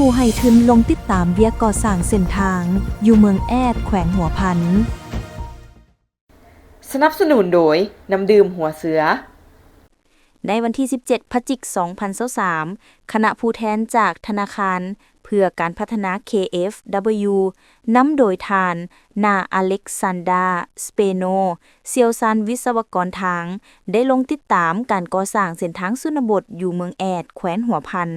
ผู้ให้ทุนลงติดตามเวียก่อสร้างเส้นทางอยู่เมืองแอดแขวงหัวพันสนับสนุนโดยน้ำดื่มหัวเสือในวันที่ 17 พฤศจิกายน 2023 คณะผู้แทนจากธนาคารเพื่อการพัฒนา KfW นำโดยทานนาอเล็กซานดราสเปโนเซียวซานวิศวกรทางได้ลงติดตามการก่อสร้างเส้นทางชนบทอยู่เมืองแอดแขวงหัวพัน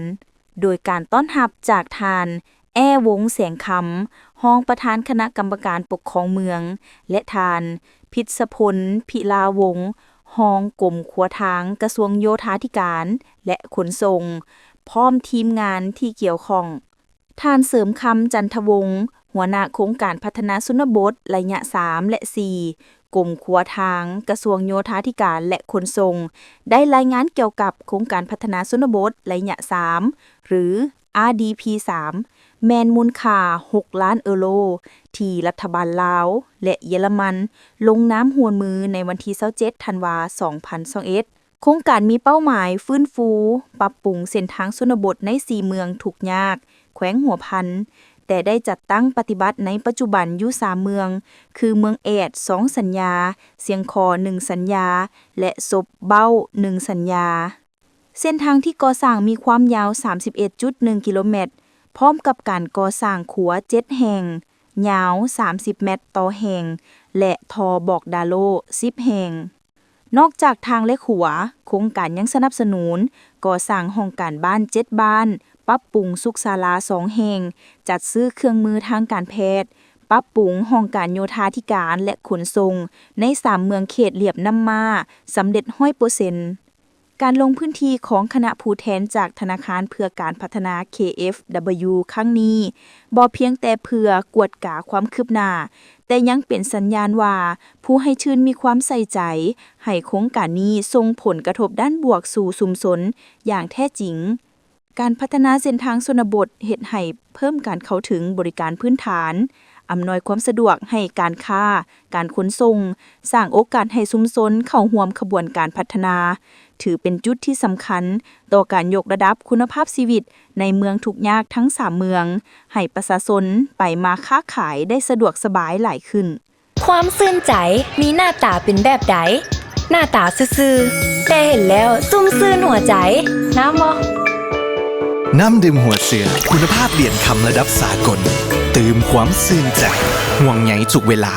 โดยการต้อนรับจากทานแอวงแสงคำรองประธานคณะกรรมการปกครองเมืองและทานพิศพลพิลาวงศ์รองกรมขัวทางกระทรวงโยธาธิการและขนส่งพร้อมทีมงานที่เกี่ยวข้องท่านเสริมคำจันทวงศ์หัวหน้าโครงการพัฒนาชนบทระยะ 3 และ 4 กรมขัวทางกระทรวงโยธาธิการและขนส่งได้รายงานเกี่ยวกับโครงการพัฒนาชนบทระยะ 3 หรือ RDP 3 แมนมูลค่า 6 ล้านยูโรที่รัฐบาลลาวและเยอรมันลงนามร่วมมือในวันที่27 ธันวาคม 2021 โครงการมีเป้าหมายฟื้นฟูปรับปรุงเส้นทางชนบทใน 4 เมืองทุกข์ยากแขวงหัวพันแต่ได้จัดตั้งปฏิบัติในปัจจุบันอยู่ 3 เมืองคือเมืองแอด 2 สัญญาเสียงคอ 1 สัญญาและศพเบ้า 1 สัญญาเส้นทางที่ก่อสร้างมีความยาว 31.1 กิโลเมตรพร้อมกับการก่อสร้างขัว 7 แห่งยาว 30 เมตรต่อแห่งและทอบอกดาโล 10 แห่งนอกจากทางและขัวโครงการยังสนับสนุนก่อสร้างห้องการบ้าน 7 บ้านปรับปรุงสุขศาลา 2 แห่งจัดซื้อเครื่องมือทางการแพทย์ปรับปรุงห้องการโยธาธิการและขนส่งใน 3 เมืองเขตเรียบน้ำมาสำเร็จ 100% การลงพื้นที่ของคณะผู้แทนจากธนาคารเพื่อการพัฒนา KfW ครั้งนี้บ่เพียงแต่เพื่อกวดกาความคืบหน้าแต่ยังเป็นสัญญาณว่าผู้ให้ชื่นมีความใส่ใจให้โครงการนี้ส่งผลกระทบด้านบวกสู่ชุมชนอย่างแท้จริงการพัฒนาเส้นทางชนบทเฮ็ดให้เพิ่มการเข้าถึงบริการพื้นฐานอำนวยความสะดวกให้การค้าการขนส่งสร้างโอกาสให้ชุมชนเข้าร่วมขบวนการพัฒนาถือเป็นจุดที่สำคัญต่อการยกระดับคุณภาพชีวิตในเมืองทุกยากทั้ง 3 เมืองให้ประชาชนไปมาค้าขายได้สะดวกสบายหลายขึ้นความซื่นใจมีหน้าตาเป็นแบบใดหน้าตาซื่อๆแต่เห็นแล้วซุ่มซื่นหัวใจน้ำบ่น้ำดื่มหัวเสือคุณภาพเหรียญคำระดับสากลตื่มความซื่นใจห่วงใยทุกเวลา